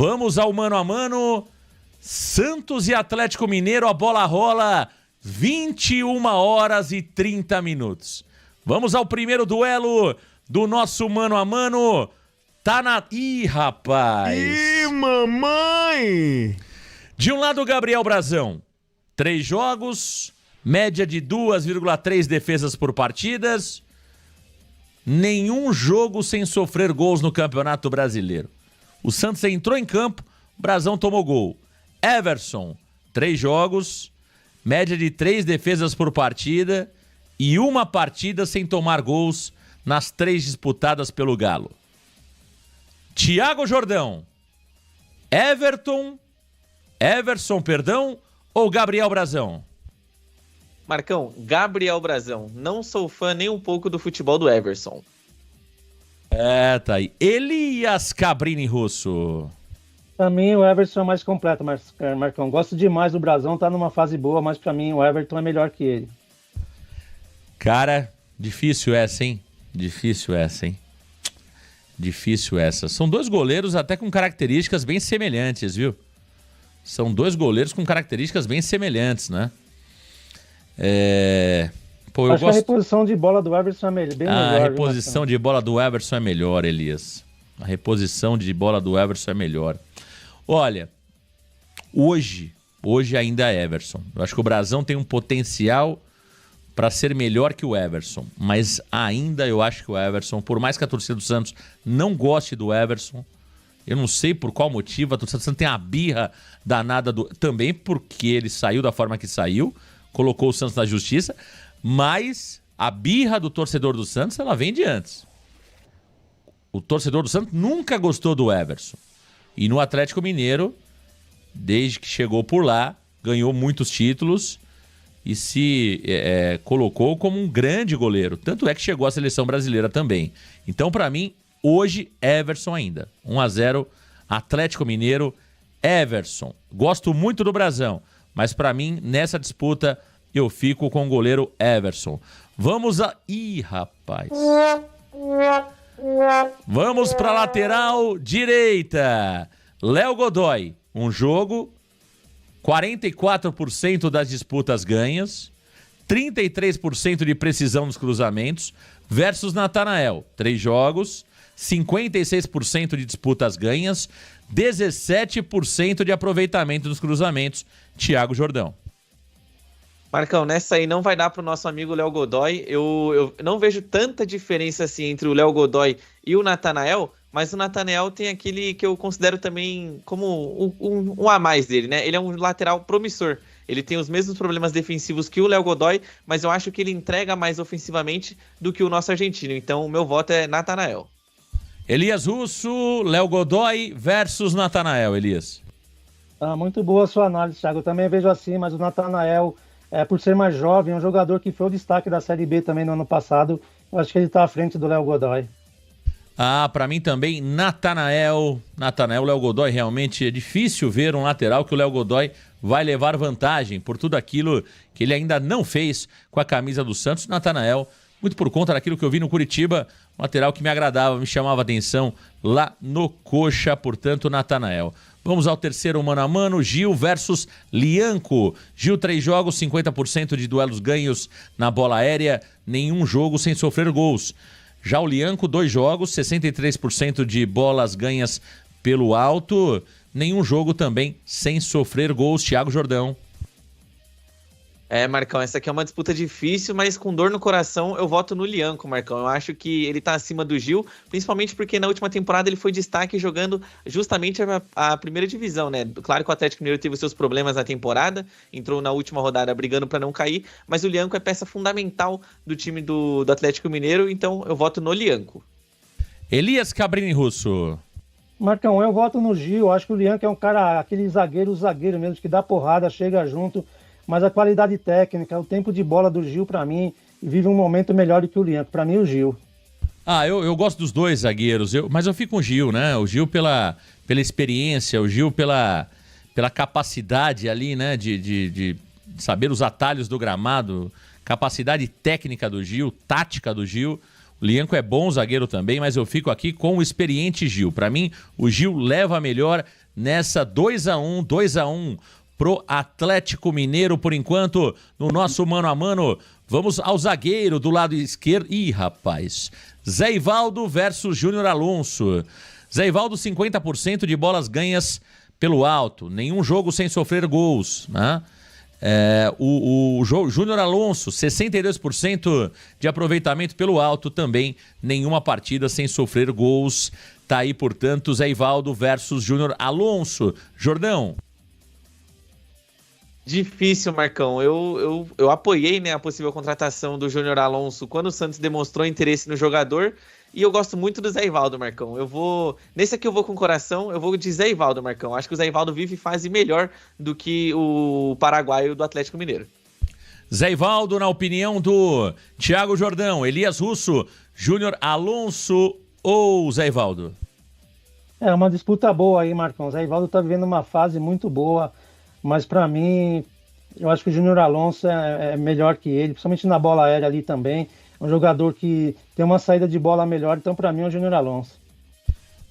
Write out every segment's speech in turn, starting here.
Vamos ao mano a mano. Santos e Atlético Mineiro, a bola rola 21 horas e 30 minutos. Vamos ao primeiro duelo do nosso mano a mano. Tá na... Ih, rapaz! Ih, mamãe! De um lado, Gabriel Brazão. 3 jogos, média de 2,3 defesas por partidas. Nenhum jogo sem sofrer gols no Campeonato Brasileiro. O Santos entrou em campo, Brazão tomou gol. Everson, 3 jogos, média de 3 defesas por partida e uma partida sem tomar gols nas 3 disputadas pelo Galo. Thiago Jordão, Everson, ou Gabriel Brazão? Marcão, Gabriel Brazão. Não sou fã nem um pouco do futebol do Everson. Tá aí. Elias Cabrini Russo. Pra mim, o Everson é mais completo, Marcão. Gosto demais do Brazão, tá numa fase boa, mas pra mim o Everton é melhor que ele. Cara, difícil essa, hein? Difícil essa. São 2 goleiros até com características bem semelhantes, viu? São 2 goleiros com características bem semelhantes, né? Pô, Acho que a reposição de bola do Everson é bem melhor. A reposição de bola do Everson é melhor, Elias. A reposição de bola do Everson é melhor. Olha, hoje ainda é Everson. Eu acho que o Brazão tem um potencial para ser melhor que o Everson. Mas ainda eu acho que o Everson, por mais que a torcida do Santos não goste do Everson, eu não sei por qual motivo, a torcida do Santos tem a birra danada também porque ele saiu da forma que saiu, colocou o Santos na justiça, mas a birra do torcedor do Santos, ela vem de antes. O torcedor do Santos nunca gostou do Everson. E no Atlético Mineiro, desde que chegou por lá, ganhou muitos títulos e se colocou como um grande goleiro. Tanto é que chegou à seleção brasileira também. Então, para mim, hoje, Everson ainda. 1-0, Atlético Mineiro, Everson. Gosto muito do Brazão, mas para mim, nessa disputa, eu fico com o goleiro Everson. Vamos a... Ih, rapaz. Vamos para a lateral direita. Léo Godoy, um jogo, 44% das disputas ganhas, 33% de precisão nos cruzamentos, versus Natanael, 3 jogos, 56% de disputas ganhas, 17% de aproveitamento nos cruzamentos. Thiago Jordão. Marcão, nessa aí não vai dar pro nosso amigo Léo Godoy. Eu não vejo tanta diferença assim entre o Léo Godoy e o Natanael, mas o Natanael tem aquele que eu considero também como um a mais dele, né? Ele é um lateral promissor. Ele tem os mesmos problemas defensivos que o Léo Godoy, mas eu acho que ele entrega mais ofensivamente do que o nosso argentino. Então o meu voto é Natanael. Elias Russo, Léo Godoy versus Natanael, Elias. Muito boa a sua análise, Thiago. Eu também vejo assim, mas o Natanael, por ser mais jovem, é um jogador que foi o destaque da Série B também no ano passado. Eu acho que ele está à frente do Léo Godoy. Para mim também, Natanael, Léo Godoy, realmente é difícil ver um lateral que o Léo Godoy vai levar vantagem por tudo aquilo que ele ainda não fez com a camisa do Santos. Natanael, muito por conta daquilo que eu vi no Curitiba, um lateral que me agradava, me chamava a atenção lá no Coxa, portanto, Natanael. Vamos ao terceiro mano a mano, Gil versus Lianco. Gil, 3 jogos, 50% de duelos ganhos na bola aérea, nenhum jogo sem sofrer gols. Já o Lianco, 2 jogos, 63% de bolas ganhas pelo alto, nenhum jogo também sem sofrer gols. Thiago Jordão. Marcão, essa aqui é uma disputa difícil, mas com dor no coração eu voto no Lianco, Marcão. Eu acho que ele tá acima do Gil, principalmente porque na última temporada ele foi destaque jogando justamente a primeira divisão, né? Claro que o Atlético Mineiro teve os seus problemas na temporada, entrou na última rodada brigando para não cair, mas o Lianco é peça fundamental do time do Atlético Mineiro, então eu voto no Lianco. Elias Cabrini Russo. Marcão, eu voto no Gil. Acho que o Lianco é um cara, aquele zagueiro mesmo, que dá porrada, chega junto. Mas a qualidade técnica, o tempo de bola do Gil, para mim, vive um momento melhor do que o Lianco. Para mim, o Gil. Eu gosto dos 2 zagueiros, mas eu fico com o Gil, né? O Gil pela experiência, o Gil pela capacidade ali, né? De saber os atalhos do gramado, capacidade técnica do Gil, tática do Gil. Lianco é bom zagueiro também, mas eu fico aqui com o experiente Gil. Para mim, o Gil leva a melhor nessa 2-1 pro Atlético Mineiro por enquanto, no nosso mano a mano. Vamos ao zagueiro do lado esquerdo. Ih, rapaz. Zé Ivaldo versus Júnior Alonso. Zé Ivaldo, 50% de bolas ganhas pelo alto. Nenhum jogo sem sofrer gols, né? O Júnior Alonso, 62% de aproveitamento pelo alto também. Nenhuma partida sem sofrer gols. Tá aí, portanto, Zé Ivaldo versus Júnior Alonso. Jordão. Difícil, Marcão. Eu apoiei, né, a possível contratação do Júnior Alonso quando o Santos demonstrou interesse no jogador. E eu gosto muito do Zé Ivaldo, Marcão. Nesse aqui eu vou com o coração, eu vou de Zé Ivaldo, Marcão. Acho que o Zé Ivaldo vive fase melhor do que o paraguaio do Atlético Mineiro. Zé Ivaldo, na opinião do Thiago Jordão. Elias Russo, Júnior Alonso ou Zé Ivaldo? É uma disputa boa aí, Marcão. O Zé Ivaldo tá vivendo uma fase muito boa. Mas para mim, eu acho que o Júnior Alonso é melhor que ele, principalmente na bola aérea ali também. É um jogador que tem uma saída de bola melhor, então para mim é o Júnior Alonso.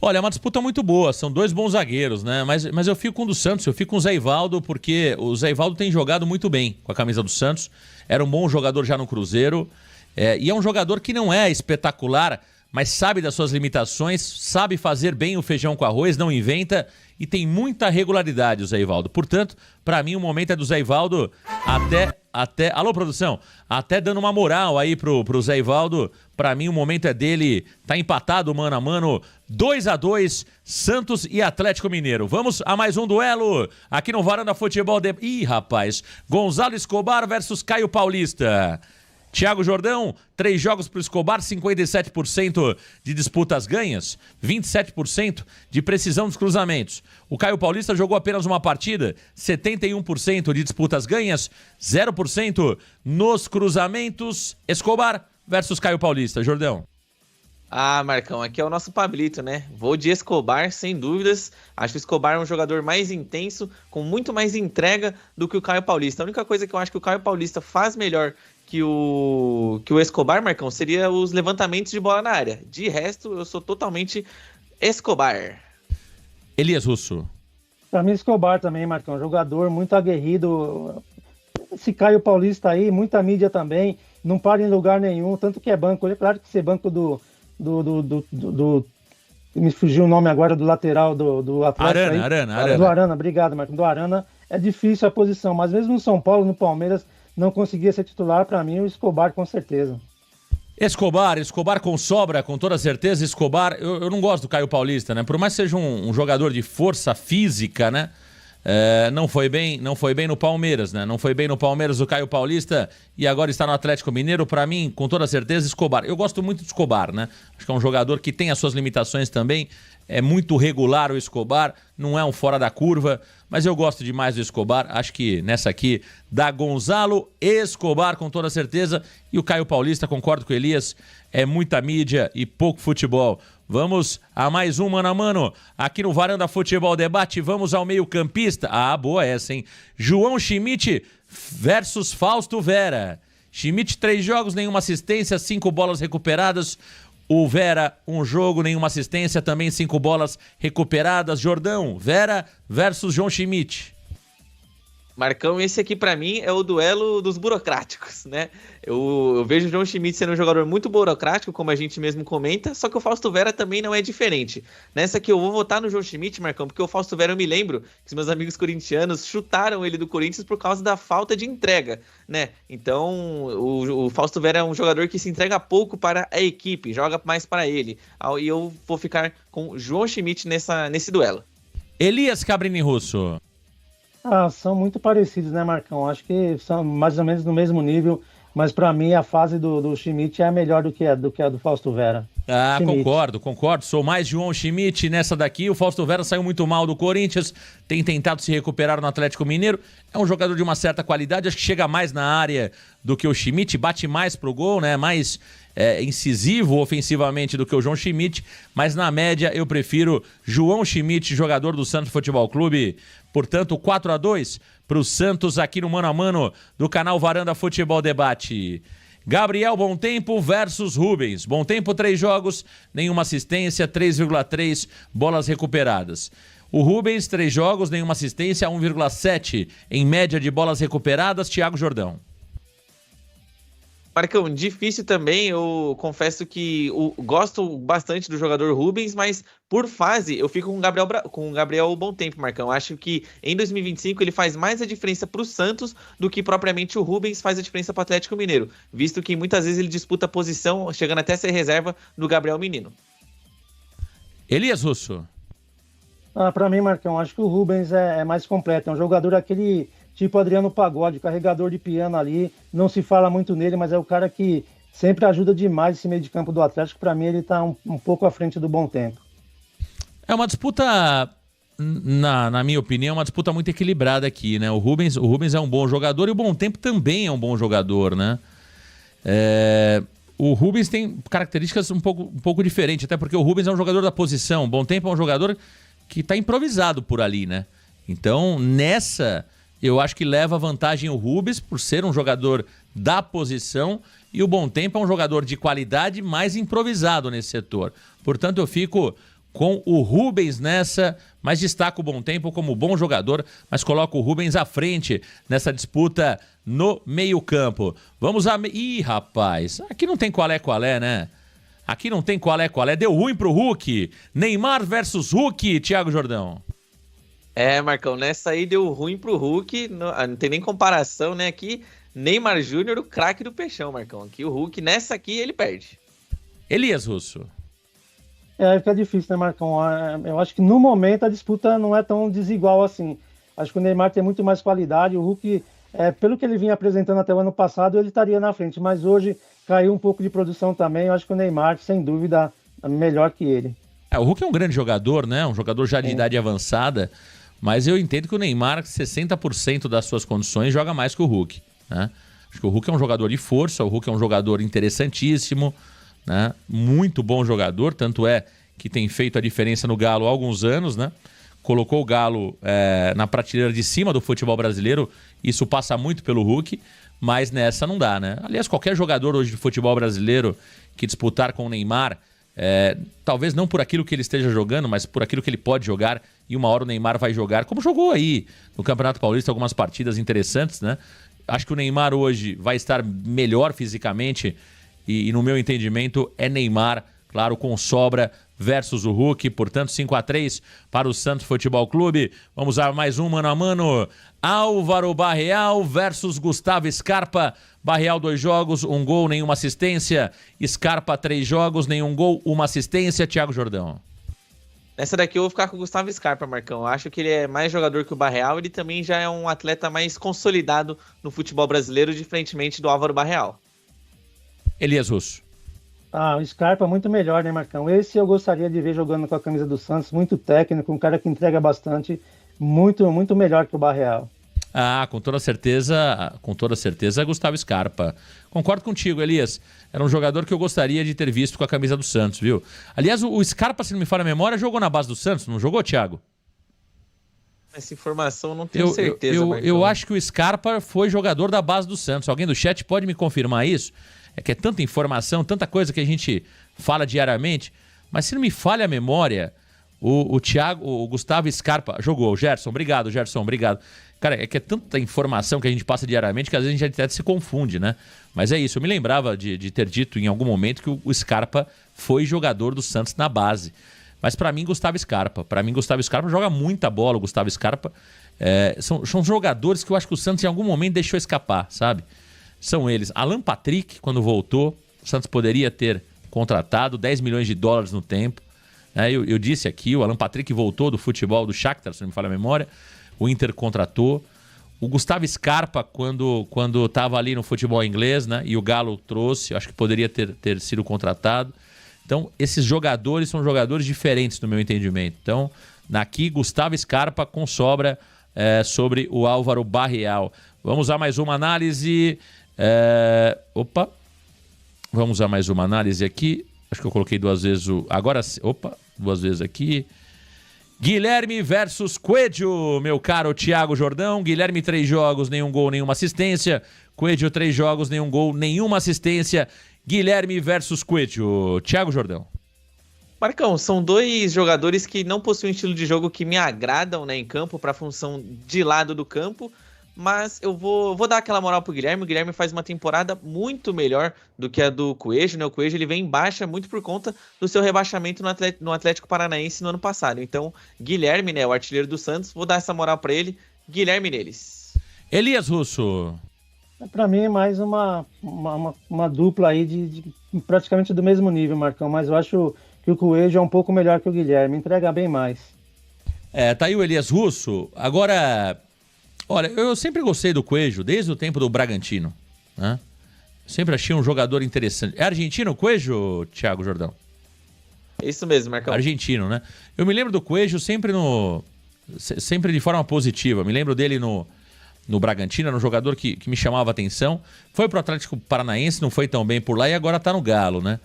Olha, é uma disputa muito boa, são dois bons zagueiros, né? Mas eu fico com o do Santos, eu fico com o Zé Ivaldo, porque o Zé Ivaldo tem jogado muito bem com a camisa do Santos. Era um bom jogador já no Cruzeiro. E é um jogador que não é espetacular, mas sabe das suas limitações, sabe fazer bem o feijão com arroz, não inventa e tem muita regularidade o Zé Ivaldo. Portanto, para mim o momento é do Zé Ivaldo até... Alô, produção? Até dando uma moral aí pro Zé Ivaldo. Para mim o momento é dele. Tá empatado mano a mano. 2-2, Santos e Atlético Mineiro. Vamos a mais um duelo aqui no Varanda Futebol de... Ih, rapaz. Gonzalo Escobar versus Caio Paulista. Thiago Jordão, 3 jogos para o Escobar, 57% de disputas ganhas, 27% de precisão dos cruzamentos. O Caio Paulista jogou apenas uma partida, 71% de disputas ganhas, 0% nos cruzamentos. Escobar versus Caio Paulista. Jordão. Ah, Marcão, aqui é o nosso Pablito, né? Vou de Escobar, sem dúvidas. Acho que o Escobar é um jogador mais intenso, com muito mais entrega do que o Caio Paulista. A única coisa que eu acho que o Caio Paulista faz melhor que o Escobar, Marcão, seria os levantamentos de bola na área. De resto, eu sou totalmente Escobar. Elias Russo. Para mim, Escobar também, Marcão. Jogador muito aguerrido. Esse Caio Paulista aí, muita mídia também. Não para em lugar nenhum, tanto que é banco. É claro que ser banco do me fugiu o nome agora do lateral do Atlético. Arana. Do Arana, obrigado, Marcos. Do Arana é difícil a posição, mas mesmo no São Paulo, no Palmeiras, não conseguia ser titular. Para mim, o Escobar com certeza. Escobar com sobra, com toda certeza. Escobar, eu não gosto do Caio Paulista, né? Por mais que seja um jogador de força física, né? Não foi bem no Palmeiras, né? Não foi bem no Palmeiras o Caio Paulista e agora está no Atlético Mineiro. Para mim, com toda certeza, Escobar. Eu gosto muito do Escobar, né? Acho que é um jogador que tem as suas limitações também. É muito regular o Escobar, não é um fora da curva, mas eu gosto demais do Escobar. Acho que nessa aqui dá Gonzalo Escobar com toda certeza. E o Caio Paulista, concordo com o Elias, é muita mídia e pouco futebol. Vamos a mais um mano a mano aqui no Varanda Futebol Debate. Vamos ao meio-campista. Ah, boa essa, hein? João Schmidt versus Fausto Vera. Schmidt, 3 jogos, nenhuma assistência, 5 bolas recuperadas. O Vera, 1 jogo, nenhuma assistência, também 5 bolas recuperadas. Jordão, Vera versus João Schmidt. Marcão, esse aqui pra mim é o duelo dos burocráticos, né? Eu vejo o João Schmidt sendo um jogador muito burocrático, como a gente mesmo comenta, só que o Fausto Vera também não é diferente. Nessa aqui eu vou votar no João Schmidt, Marcão, porque o Fausto Vera eu me lembro que os meus amigos corintianos chutaram ele do Corinthians por causa da falta de entrega, né? Então o Fausto Vera é um jogador que se entrega pouco para a equipe, joga mais para ele. E eu vou ficar com o João Schmidt nesse duelo. Elias Cabrini Russo. São muito parecidos, né, Marcão? Acho que são mais ou menos no mesmo nível, mas para mim a fase do Schmidt é a melhor do que a do Fausto Vera. Schmidt. Concordo. Sou mais João Schmidt nessa daqui. O Fausto Vera saiu muito mal do Corinthians, tem tentado se recuperar no Atlético Mineiro. É um jogador de uma certa qualidade, acho que chega mais na área do que o Schmidt, bate mais pro gol, né? Mais incisivo ofensivamente do que o João Schmidt, mas na média eu prefiro João Schmidt, jogador do Santos Futebol Clube. Portanto, 4-2 pro Santos aqui no Mano a Mano do canal Varanda Futebol Debate. Gabriel Bom Tempo versus Rubens. Bom Tempo, 3 jogos, nenhuma assistência, 3,3 bolas recuperadas. O Rubens, 3 jogos, nenhuma assistência, 1,7 em média de bolas recuperadas. Thiago Jordão. Marcão, difícil também, eu confesso que gosto bastante do jogador Rubens, mas por fase eu fico com o Gabriel Bom Tempo, Marcão. Acho que em 2025 ele faz mais a diferença para o Santos do que propriamente o Rubens faz a diferença para o Atlético Mineiro, visto que muitas vezes ele disputa a posição, chegando até a ser reserva do Gabriel Menino. Elias Russo. Para mim, Marcão, acho que o Rubens é mais completo. É um jogador aquele tipo Adriano Pagode, carregador de piano ali. Não se fala muito nele, mas é o cara que sempre ajuda demais esse meio de campo do Atlético. Para mim, ele está um pouco à frente do Bom Tempo. É uma disputa, na minha opinião, uma disputa muito equilibrada aqui, né? O Rubens é um bom jogador e o Bom Tempo também é um bom jogador, né? O Rubens tem características um pouco diferentes, até porque o Rubens é um jogador da posição. O Bom Tempo é um jogador que está improvisado por ali, né? Então, nessa, eu acho que leva vantagem o Rubens por ser um jogador da posição e o Bom Tempo é um jogador de qualidade mais improvisado nesse setor. Portanto, eu fico com o Rubens nessa, mas destaco o Bom Tempo como bom jogador, mas coloco o Rubens à frente nessa disputa no meio-campo. Vamos a... Ih, rapaz, aqui não tem qual é, né? Aqui não tem qual é. Deu ruim pro Hulk. Neymar versus Hulk, Thiago Jordão. Marcão, nessa aí deu ruim pro Hulk, não tem nem comparação, né? Aqui, Neymar Júnior, o craque do Peixão, Marcão. Aqui o Hulk, nessa aqui, ele perde. Elias Russo. Fica difícil, né, Marcão? Eu acho que no momento a disputa não é tão desigual assim. Acho que o Neymar tem muito mais qualidade. O Hulk, pelo que ele vinha apresentando até o ano passado, ele estaria na frente. Mas hoje caiu um pouco de produção também. Eu acho que o Neymar, sem dúvida, é melhor que ele. O Hulk é um grande jogador, né? Um jogador já de idade avançada. Mas eu entendo que o Neymar, 60% das suas condições, joga mais que o Hulk, né? Acho que o Hulk é um jogador de força, o Hulk é um jogador interessantíssimo, né? Muito bom jogador, tanto é que tem feito a diferença no Galo há alguns anos, né? Colocou o Galo na prateleira de cima do futebol brasileiro, isso passa muito pelo Hulk, mas nessa não dá, né? Aliás, qualquer jogador hoje de futebol brasileiro que disputar com o Neymar, talvez não por aquilo que ele esteja jogando, mas por aquilo que ele pode jogar, e uma hora o Neymar vai jogar, como jogou aí no Campeonato Paulista, algumas partidas interessantes, né? Acho que o Neymar hoje vai estar melhor fisicamente e no meu entendimento é Neymar, claro, com sobra versus o Hulk, portanto 5-3 para o Santos Futebol Clube. Vamos a mais um mano a mano. Álvaro Barreal versus Gustavo Scarpa. Barreal 2 jogos, 1 gol, nenhuma assistência. Scarpa 3 jogos, nenhum gol, 1 assistência. Thiago Jordão. Nessa daqui eu vou ficar com o Gustavo Scarpa, Marcão. Eu acho que ele é mais jogador que o Barreal. Ele também já é um atleta mais consolidado no futebol brasileiro, diferentemente do Álvaro Barreal. Elias Russo. O Scarpa é muito melhor, né, Marcão? Esse eu gostaria de ver jogando com a camisa do Santos, muito técnico, um cara que entrega bastante, muito, muito melhor que o Barreal. Com toda certeza, Gustavo Scarpa. Concordo contigo, Elias. Era um jogador que eu gostaria de ter visto com a camisa do Santos, viu? Aliás, o Scarpa, se não me falha a memória, jogou na base do Santos, não jogou, Thiago? Essa informação eu não tenho certeza, eu acho que o Scarpa foi jogador da base do Santos. Alguém do chat pode me confirmar isso? É que é tanta informação, tanta coisa que a gente fala diariamente, mas se não me falha a memória, o Gustavo Scarpa jogou. Gerson, obrigado. Cara, é que é tanta informação que a gente passa diariamente que às vezes a gente até se confunde, né? Mas é isso, eu me lembrava de ter dito em algum momento que o Scarpa foi jogador do Santos na base. Mas pra mim, Gustavo Scarpa joga muita bola, o Gustavo Scarpa. São jogadores que eu acho que o Santos em algum momento deixou escapar, sabe? São eles. Alan Patrick, quando voltou, o Santos poderia ter contratado 10 milhões de dólares no tempo. Eu disse aqui, o Alan Patrick voltou do futebol do Shakhtar, se não me falha a memória. O Inter contratou. O Gustavo Scarpa, quando estava ali no futebol inglês, né? E o Galo trouxe, acho que poderia ter sido contratado. Então, esses jogadores são jogadores diferentes no meu entendimento. Então, aqui, Gustavo Scarpa com sobra sobre o Álvaro Barreal. Vamos a mais uma análise. Vamos a mais uma análise aqui. Acho que eu coloquei 2 vezes o... Agora, duas vezes aqui. Guilherme versus Coelho, meu caro Thiago Jordão. Guilherme, 3 jogos, nenhum gol, nenhuma assistência. Coelho, 3 jogos, nenhum gol, nenhuma assistência. Guilherme versus Coelho. Thiago Jordão. Marcão, são 2 jogadores que não possuem um estilo de jogo que me agradam, né, em campo, para a função de lado do campo, mas eu vou dar aquela moral pro Guilherme. O Guilherme faz uma temporada muito melhor do que a do Coelho, né? O Coelho ele vem em baixa muito por conta do seu rebaixamento no Atlético Paranaense no ano passado. Então, Guilherme, né, o artilheiro do Santos, vou dar essa moral para ele. Guilherme neles. Elias Russo. Para mim é mais uma dupla aí de praticamente do mesmo nível, Marcão, mas eu acho que o Coelho é um pouco melhor que o Guilherme, entrega bem mais. Tá aí o Elias Russo. Agora, olha, eu sempre gostei do Coelho, desde o tempo do Bragantino, né? Sempre achei um jogador interessante. É argentino o Coelho, Thiago Jordão? Isso mesmo, Marcão. Argentino, né? Eu me lembro do Coelho sempre de forma positiva. Me lembro dele no Bragantino, era um jogador que me chamava a atenção. Foi pro Atlético Paranaense, não foi tão bem por lá e agora tá no Galo, né?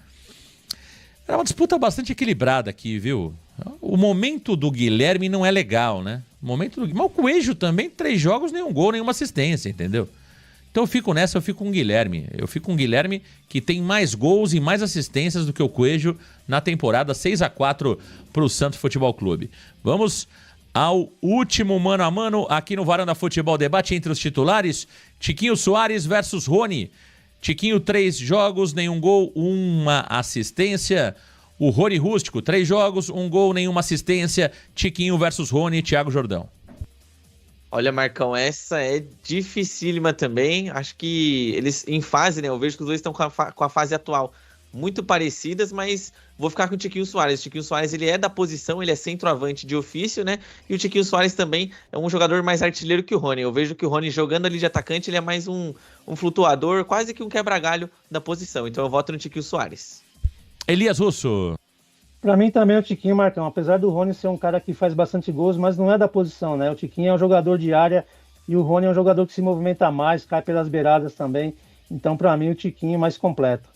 Era uma disputa bastante equilibrada aqui, viu? O momento do Guilherme não é legal, né? Mas o Coelho também, 3 jogos, nenhum gol, nenhuma assistência, entendeu? Então eu fico com o Guilherme. Eu fico com o Guilherme que tem mais gols e mais assistências do que o Coelho na temporada, 6-4 pro Santos Futebol Clube. Vamos ao último mano a mano aqui no Varanda Futebol Debate entre os titulares. Tiquinho Soares versus Rony. Tiquinho, 3 jogos, nenhum gol, 1 assistência. O Rony Rústico, 3 jogos, 1 gol, nenhuma assistência. Tiquinho versus Rony, Thiago Jordão. Olha, Marcão, essa é dificílima também. Acho que eles, em fase, né? Eu vejo que os dois estão com a fase atual muito parecidas, mas vou ficar com o Tiquinho Soares. O Tiquinho Soares, ele é da posição, ele é centroavante de ofício, né? E o Tiquinho Soares também é um jogador mais artilheiro que o Rony. Eu vejo que o Rony jogando ali de atacante, ele é mais um flutuador, quase que um quebra-galho da posição. Então eu voto no Tiquinho Soares. Elias Russo. Para mim também é o Tiquinho, Marcão. Apesar do Rony ser um cara que faz bastante gols, mas não é da posição, né? O Tiquinho é um jogador de área e o Rony é um jogador que se movimenta mais, cai pelas beiradas também. Então, para mim, o Tiquinho é mais completo.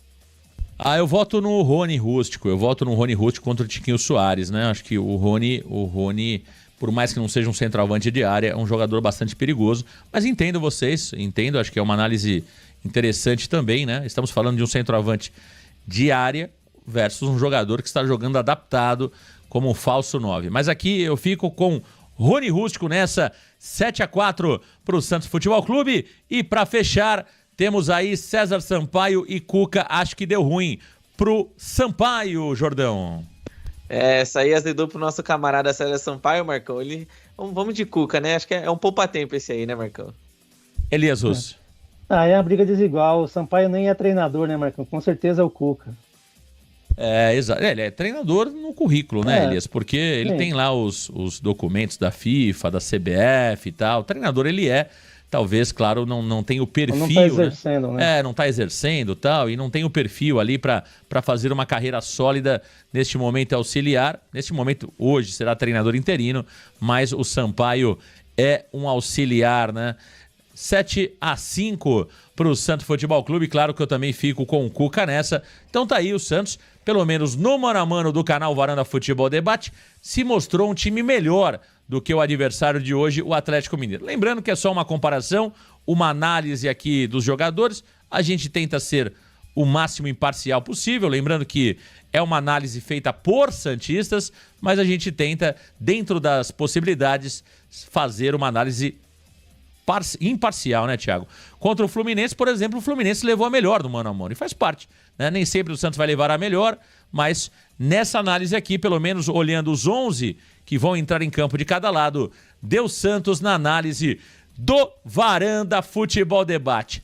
Eu voto no Rony Rústico. Eu voto no Rony Rústico contra o Tiquinho Soares, né? Acho que o Rony, por mais que não seja um centroavante de área, é um jogador bastante perigoso. Mas entendo vocês, acho que é uma análise interessante também, né? Estamos falando de um centroavante de área versus um jogador que está jogando adaptado como um falso 9. Mas aqui eu fico com Rony Rústico nessa 7-4 para o Santos Futebol Clube. E para fechar, temos aí César Sampaio e Cuca. Acho que deu ruim pro Sampaio, Jordão. Essa aí azedou pro nosso camarada César Sampaio, Marcão. Vamos de Cuca, né? Acho que é um poupa-tempo esse aí, né, Marcão? Elias Russo. É uma briga desigual. O Sampaio nem é treinador, né, Marcão? Com certeza é o Cuca. Exato. Ele é treinador no currículo, né, Elias? Porque ele tem lá os documentos da FIFA, da CBF e tal. O treinador ele é, talvez, claro, não tem o perfil. Não tá exercendo, né? Não tá exercendo e tal, e não tem o perfil ali para fazer uma carreira sólida neste momento auxiliar. Neste momento, hoje, será treinador interino, mas o Sampaio é um auxiliar, né? 7-5 para o Santos Futebol Clube. Claro que eu também fico com o Cuca nessa. Então tá aí o Santos, pelo menos no mano a mano do canal Varanda Futebol Debate, se mostrou um time melhor do que o adversário de hoje, o Atlético Mineiro. Lembrando que é só uma comparação, uma análise aqui dos jogadores. A gente tenta ser o máximo imparcial possível. Lembrando que é uma análise feita por santistas, mas a gente tenta, dentro das possibilidades, fazer uma análise imparcial, né, Thiago? Contra o Fluminense, por exemplo, o Fluminense levou a melhor do mano a mano, e faz parte, né? Nem sempre o Santos vai levar a melhor, mas nessa análise aqui, pelo menos olhando os 11 que vão entrar em campo de cada lado, deu Santos na análise do Varanda Futebol Debate.